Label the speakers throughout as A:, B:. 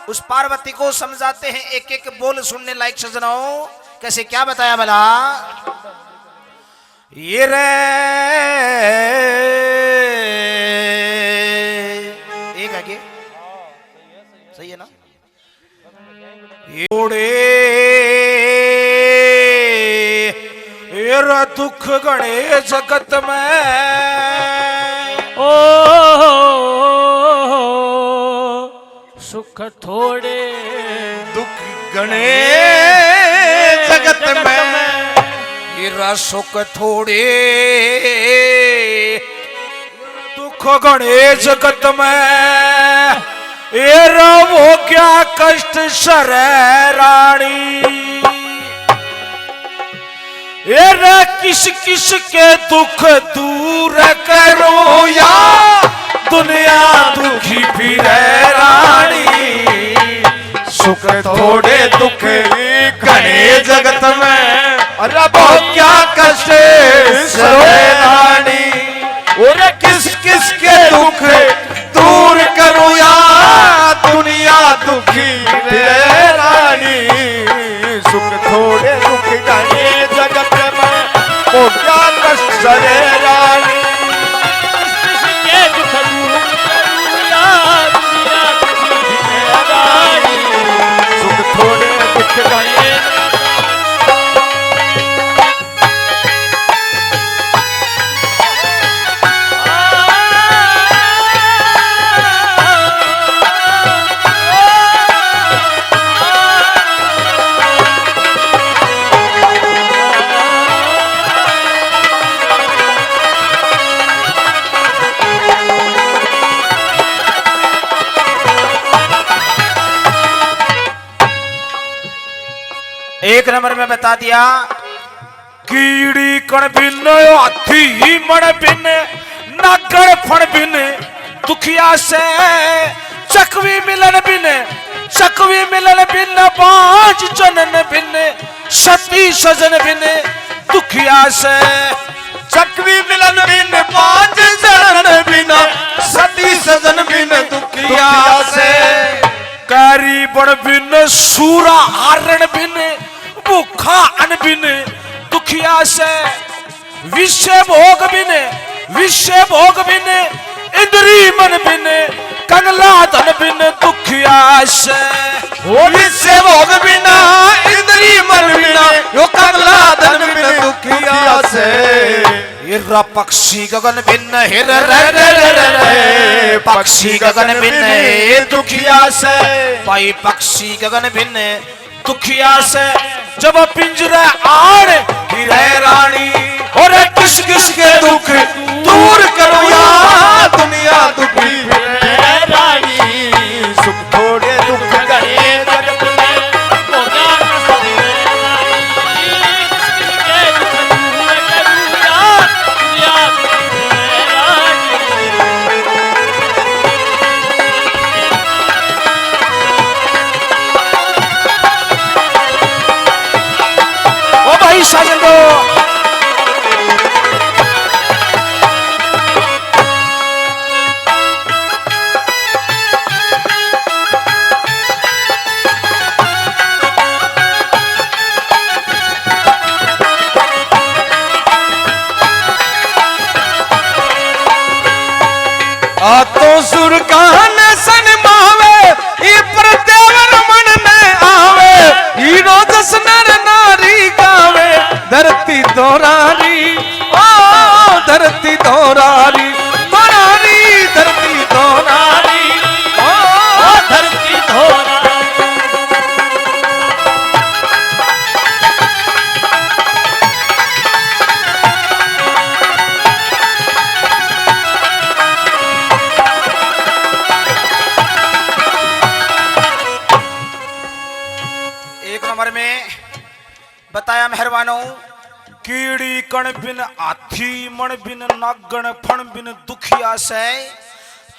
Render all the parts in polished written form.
A: उस पार्वती को समझाते हैं, एक एक बोल सुनने लायक सजनाओ। कैसे क्या बताया भला? ये रे एक आगे सही है ना? ये दुख गणे जगत में,
B: ओ सुख थोड़े
A: दुख गणे जगत में, ये सुख थोड़े दुख गणे जगत में, ये वो क्या कष्ट सरे रानी। ये किस किस के दुख दूर करो या दुनिया दुखी फिरे रानी। सुख थोड़े दुख घने जगत में, अरे बहुत क्या कष्ट सरे रानी। और किस किस के दुख दूर करो या दुनिया दुखी फिरे रानी। सुख थोड़े दुख घने जगत में, वो क्या कष्ट सरे रानी। सुख थोड़े दुख घने एक नंबर में बता दिया। कीड़ी कण बिन हाथी मण बिन नागण फण बिन दुखिया से, चकवी मिलन बिन चकवी मिलन बिन बाज जनन बिन सती सजन बिन दुखिया से। चकवी मिलन बिन बाज जनन बिन सती सजन बिन दुखिया से। कैरी बण बिन सूरा हारण बिन भूखा अन बिन दुखिया से। विषय भोग बिन इंद्री मन बिन कंगला धन बिन दुखिया से। विषय भोग बिना इंद्री मन बिना यो कंगला धन बिन दुखिया से। हिर पक्षी गगन बिन हिर पक्षी गगन बिन दुखिया से। पाई पक्षी गगन बिन दुखिया से। जब पिंजरे आड़ हिरे रानी, और किस किस के दुख दूर करो या दुनिया दुखी फिरे रानी। सुख थोड़े दुख घने जगत में, वो क्या कष्ट सरे रानी। ओ भाई साजन को तो सुर कान सन मावे, ई पर देवर मन में आवे। हीरो जस नर नारी गावे, धरती दोरारी ओ धरती दोरारी दोरारी धरती दोरारी ओ धरती दोरारी। नंबर में बताया मेहरबानों। कीड़ी कण बिन हाथी मण बिन नागण फण बिन दुखिया से।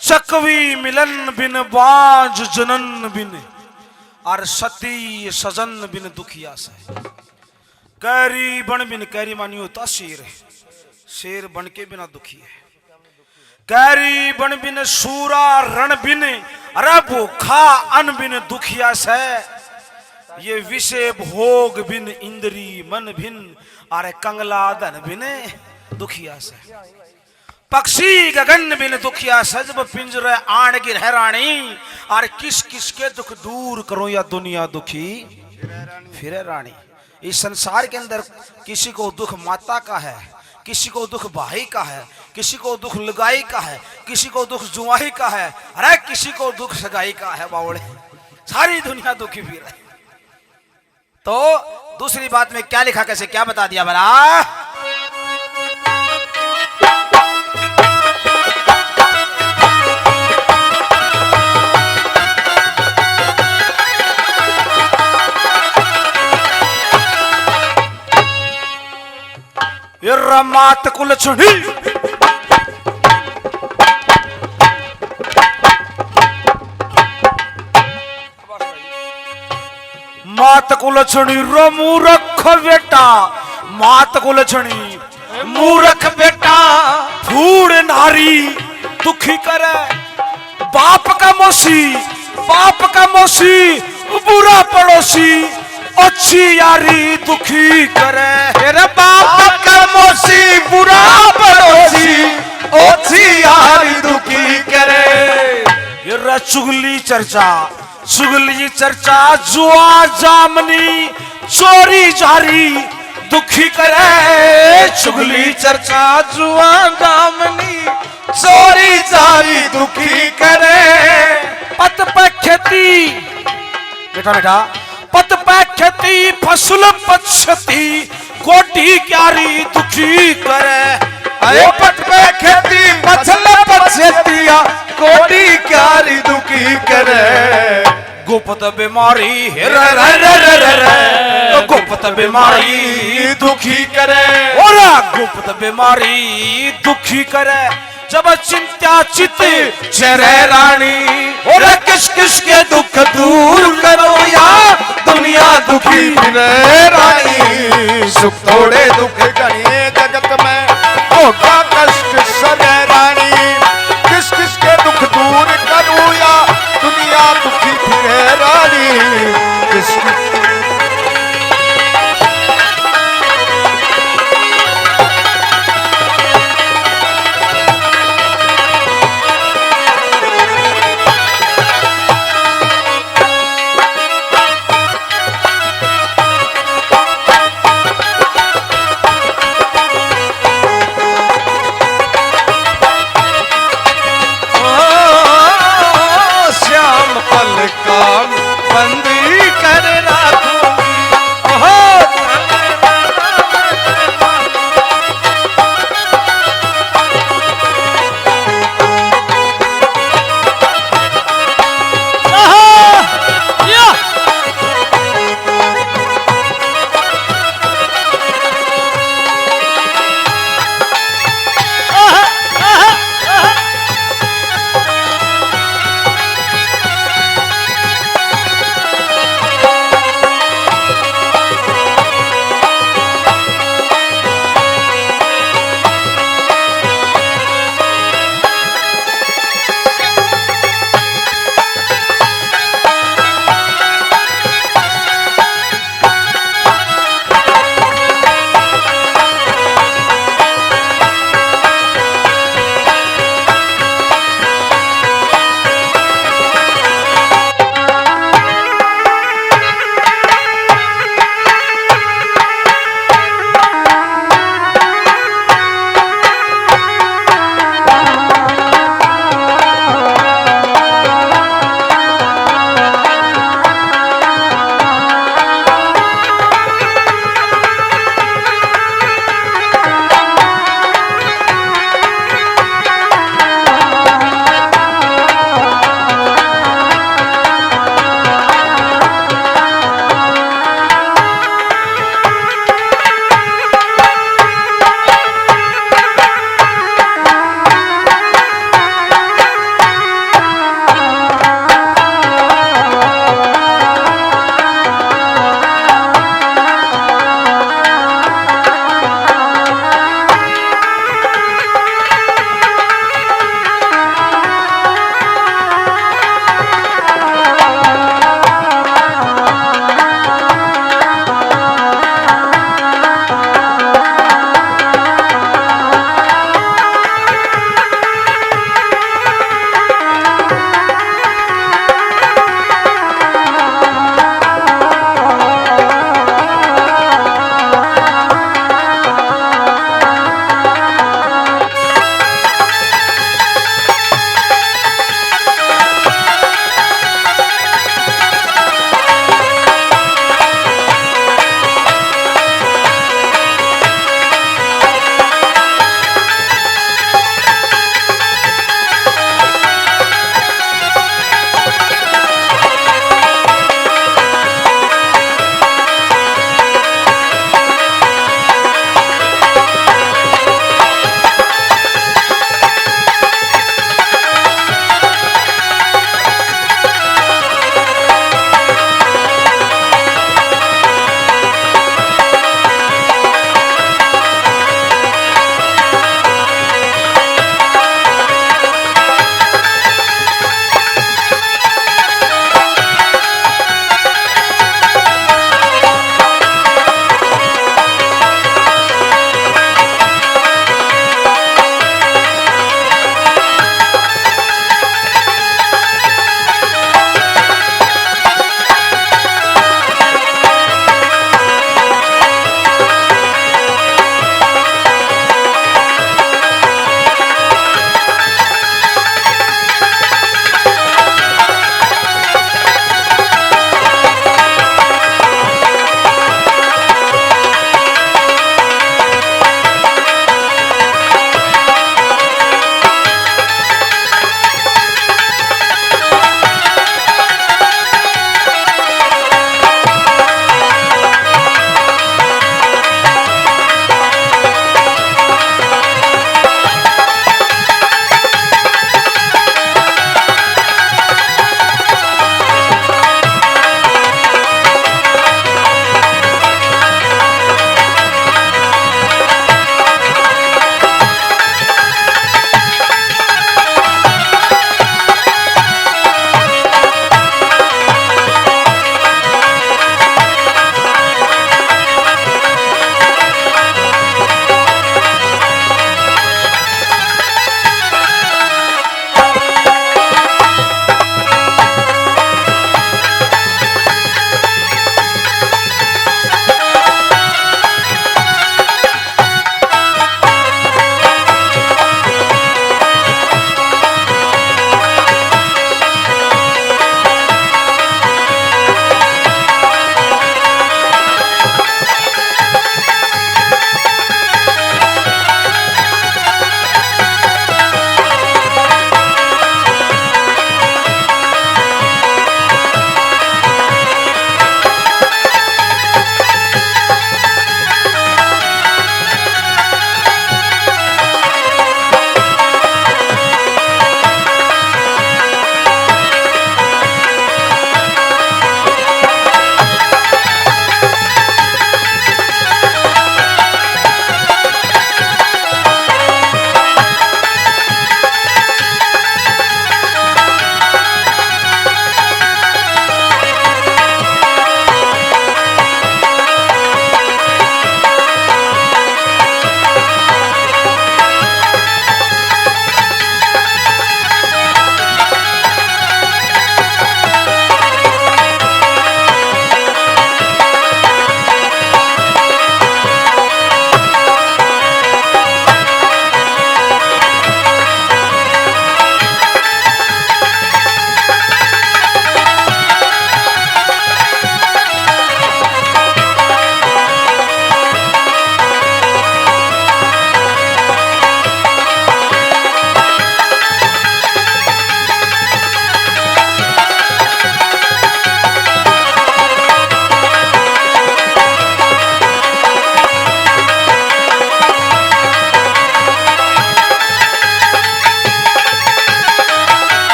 A: चकवी मिलन बिन बाज जनन बिन और सती सजन बिन दुखिया से। कैरी बन बिन कैरी मानी होता शेर, शेर बन के बिना दुखी है। कैरी बन बिन सूरा रण बिन, अरे भूखा अन बिन दुखिया से, ये विषय भोग बिन इंद्री मन भिन, अरे कंगला धन बिन दुखिया से। पक्षी गगन बिन दुखिया सजब पिंजरे आण गिर है रानी, और किस किस के दुख दूर करो या दुनिया दुखी फिरे रानी। इस संसार के अंदर किसी को दुख माता का है, किसी को दुख भाई का है, किसी को दुख लगाई का है, किसी को दुख जुआई का है, अरे किसी को दुख सगाई का है। बावड़े सारी दुनिया दुखी फिर रही। तो दूसरी बात में क्या लिखा, कैसे क्या बता दिया भला? मात कुल छुड़ी मात कुल छुड़ी रो मूर्ख बेटा, मात कुल छुड़ी मूर्ख बेटा, फूड़ नारी दुखी करे, बाप का मौसी बुरा पड़ोसी, अच्छी यारी दुखी करे।
C: तेरे बाप का मौसी बुरा पड़ोसी, अच्छी यारी दुखी करे।
A: ये चुगली चर्चा जुआ जामनी चोरी जारी दुखी करे।
C: चुगली चर्चा जुआ जामनी चोरी जारी दुखी करे।
A: पत पे खेती बेटा पत पे खेती फसल पक्षती कोटी क्यारी दुखी करे।
C: अरे पत पे खेती फसल पक्षतिया कोटी क्यारी दुखी करे।
A: गुप्त बीमारी गुप्त बीमारी
C: दुखी करे।
A: और गुप्त बीमारी दुखी करे। जब चिंता चित
C: चरे रानी, और किस किस के दुख दूर करो या दुनिया दुखी फिरे रानी। सुख थोड़े दुख घने जगत में होगा कष्ट सरे रानी। किस किस के दुख दूर करो या दुनिया दुखी फिरे रानी। किस बंदी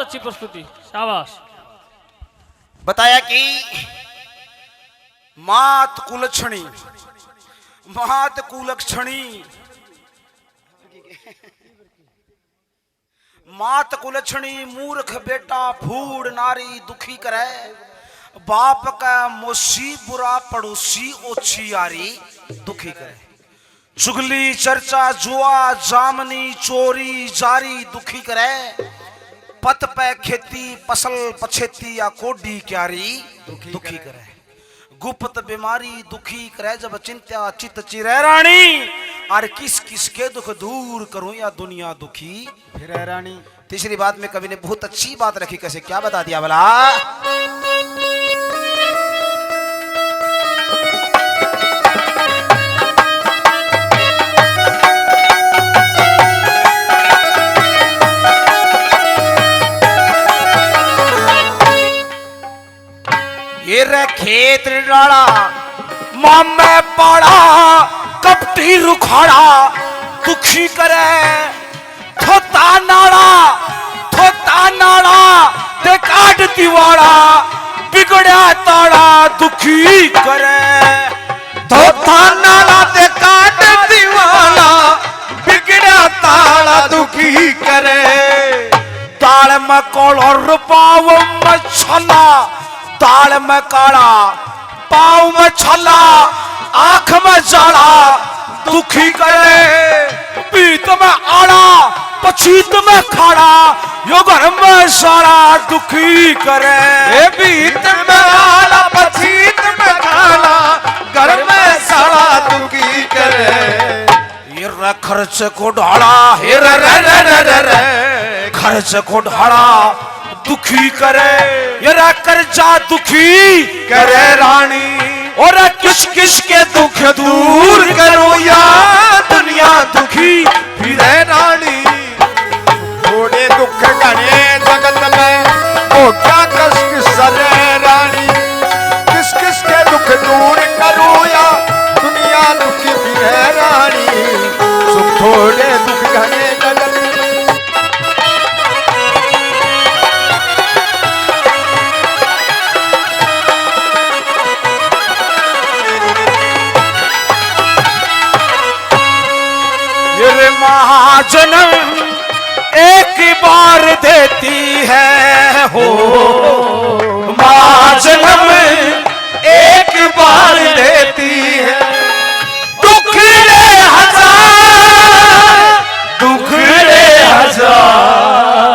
B: अच्छी प्रस्तुति, शाबाश।
A: बताया कि मात कुलक्षणी, मात कुलक्षणी, मात कुलक्षणी मूर्ख बेटा फूड नारी दुखी करे, बाप का मोशी बुरा पड़ोसी ओछी यारी दुखी करे, चुगली चर्चा जुआ जामनी चोरी जारी दुखी करे, पत पे खेती फसल पछेती या कोडी क्यारी दुखी करे, गुप्त बीमारी दुखी करे, जब चिंता चित चिरे रानी, और किस किस के दुख दूर करूं या दुनिया दुखी फिर रानी। तीसरी बात में कवि ने बहुत अच्छी बात रखी, कैसे क्या बता दिया भला। ये रे खेत डाला मामे पाड़ा कपटी रुखाड़ा दुखी करे, थोता नाड़ा ते काट दीवाड़ा बिगड़ा ताड़ा दुखी करे,
C: धोता नाला ते काट दीवाना बिगड़ा ताला दुखी करे,
A: दाल में कोलो रुपाव में छला, दाल में काला पाव में छला आंख में जाला दुखी करे, पीत में आड़ा पछीत में खाड़ा यो घर में सारा दुखी करे,
C: ए बीत में आला पछीत में खाला घर में साला दुखी करे,
A: ये खर्च को ढाला हे रे खर्च को ढाला दुखी करे, ये कर्जा दुखी
C: करे रानी,
A: और किस किस के दुख दूर करो या दुनिया दुखी
C: फिरे रानी, थोड़े दुख घने जगत में वो क्या कष्ट सरे रानी, किस किस के दुख दूर करो या दुनिया दुखी फिरे रानी, सुख थोड़े दुख घने जगत में।
A: महाजन्म एक बार देती है हो, महाजन्म
C: एक बार देती है,
A: दुख रे हजार, दुख रे हजार,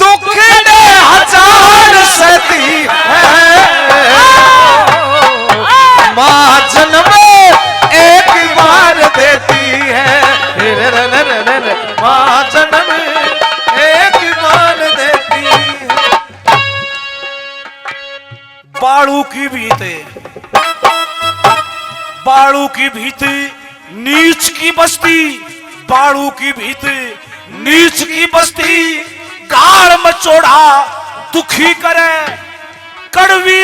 A: दुख रे हजार सदी है,
C: माँ जन्म एक बार देती है, माँ जन्म एक बार देती है।
A: बाड़ू की भीते, बाड़ू की भीते नीच की बस्ती, बाड़ू की भीते नीच की बस्ती, गाड़ मचोड़ा दुखी करे, कड़वी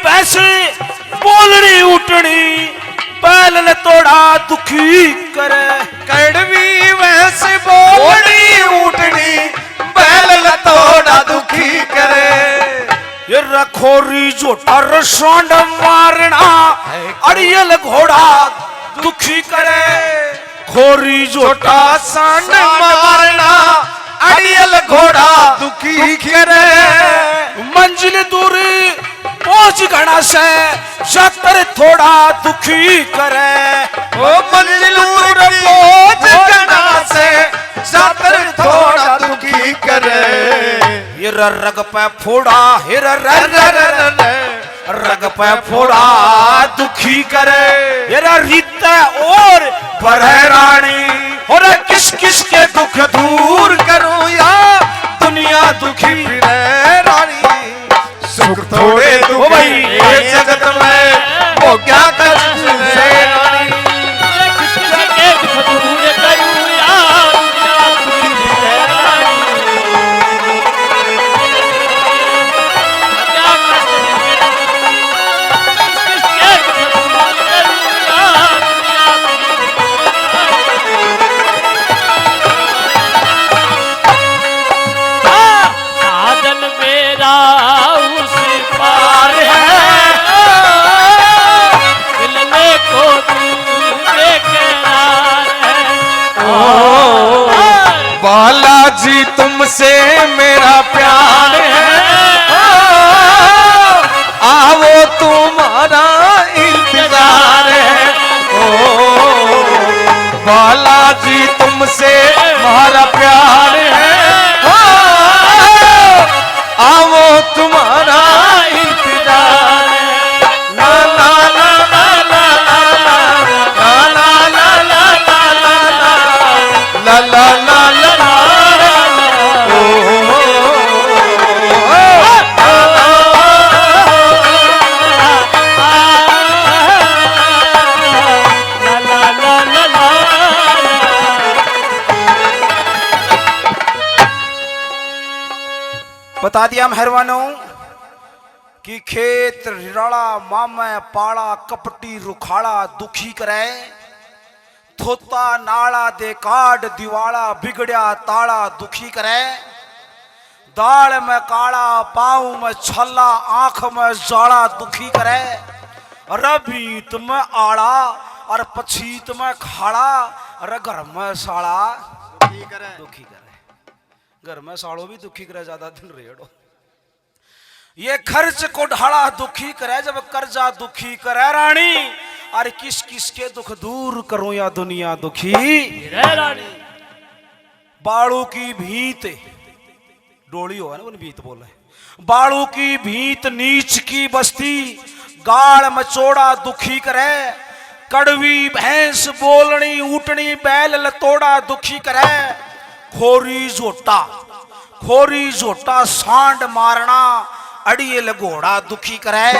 A: भैंस बोलनी उठनी बैल ने तोड़ा दुखी करे,
C: कड़वी भैंस बोलनी उठनी बैल ने तोड़ा दुखी करे,
A: ये रखोरी जोटा रसोंड मारना अड़ियल घोड़ा दुखी करे, खोरी जोटा
C: सांड मारना अड़ियल घोड़ा दुखी करे,
A: मंजिल दूरी पहुंच घना से जाकर थोड़ा दुखी करे,
C: ओ मंजिल दूर पहुंच घना से जाकर थोड़ा दुखी करे,
A: ये रग पे फोड़ा हिर रग पे फोड़ा दुखी करे, ये रीत और बरह रानी, और किस किस के दुख दूर
C: करूं या
A: दुनिया दुखी
C: फिरे रानी, सुख थोड़े दुख
A: भाई
C: ये जगत में वो क्या कष्ट है रानी,
B: किसी के दुख दूर करूं या दुनिया दुखी फिरे रानी, क्या कष्ट है रानी, किसके दुख दूर करूं या दुनिया दुखी फिरे रानी।
C: तुमसे मेरा प्यार है, आओ तुम्हारा इंतजार है। ओ बालाजी तुमसे हमारा प्यार है, आओ तुम्हारा इंतजार है। ला ला ला ला ला ला ला ला ला ला ला ला ला ला
A: बता दिया मेहरबानों कि खेत रिराड़ा मामा पाड़ा कपटी रुखाड़ा दुखी करे, थोता नाड़ा दे काट दिवाड़ा बिगड़िया ताड़ा दुखी करे। दाल में काड़ा पाँव में छल्ला आंख में जाड़ा दुखी करे। रबीत में आड़ा और पछीत में खाड़ा और घर में साड़ा दुखी करे। घर में साड़ो भी दुखी करे, ज्यादा दिन रेड़ो। ये खर्च को ढाड़ा दुखी करे, जब कर्जा दुखी करे रानी। अरे किस किस के दुख दूर करो या दुनिया दुखी
B: रानी।
A: बाड़ू की भीत डोली हो ना, भीत बोले। बाड़ू की भीत नीच की बस्ती गाड़ मचोड़ा दुखी करे। कड़वी भैंस बोलनी उठनी बैल लतोड़ा दुखी करे। खोरी झोटा सांड मारना अड़ियल घोड़ा दुखी करे।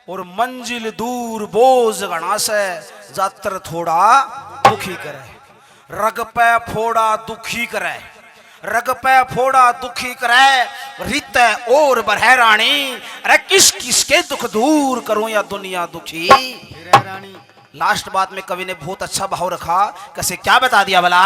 A: और मंजिल दूर बोझ घना से जातर थोड़ा दुखी करे। रग पे फोड़ा दुखी करे, रग पे फोड़ा दुखी करे। रित और बरह रानी, अरे किस किस के दुख दूर करूं या दुनिया दुखी रानी। लास्ट बात में कवि ने बहुत अच्छा भाव रखा, कैसे क्या बता दिया भला।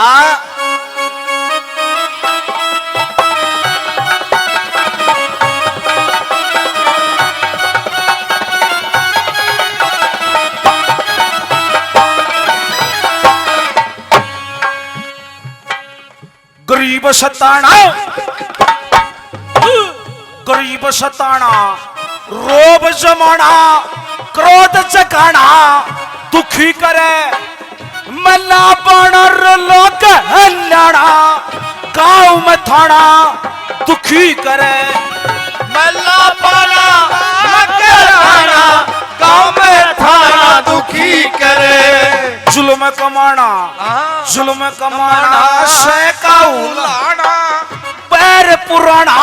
A: गरीब सताना, गरीब सताना, रोब जमाना, क्रोध जगाना दुखी करे। मल्ला बनर लोग हल्लाना, गाँव में थाना दुखी करे।
C: मल्ला पाना मकराना, गाँव में थाना दुखी करे।
A: जुल्म कमाना, जुल्म कमाना से का उलाना, पैर पुराना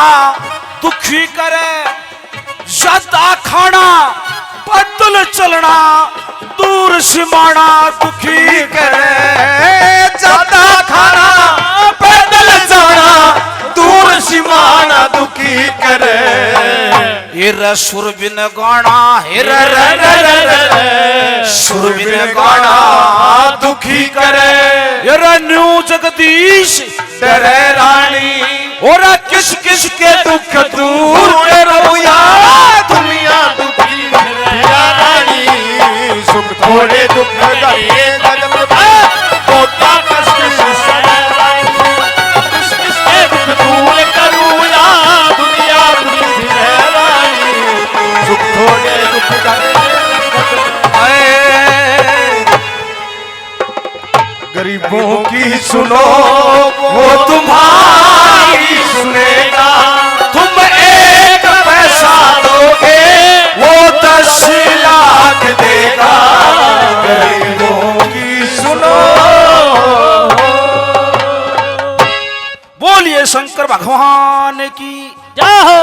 A: दुखी करे। ज्यादा खाना बदल चलना, दूर सिमाना दुखी करे।
C: ज्यादा खाना पैदल जाना, दूर सिमाना दुखी करे।
A: हिर सुर बिन गाना, हिर सुर बिन गाना
C: दुखी करे।
A: हिर न्यू जगदीश
C: डरे रानी,
A: और
C: किस किस के दुख दूर करो या दुनिया दुखी है रानी। सुख थोड़े दुख गए जगत में, कोटा कष्ट से सड़ाई। किस किस के दुख दूर करो या दुनिया दुखी है रानी। सुख थोड़े दुख गए गरीबों की सुनो वो तुम्हारी सुनेगा। तुम एक पैसा दोगे वो 10 लाख देगा। गरीबों की सुनो।
A: बोलिए शंकर भगवान की
B: जय हो।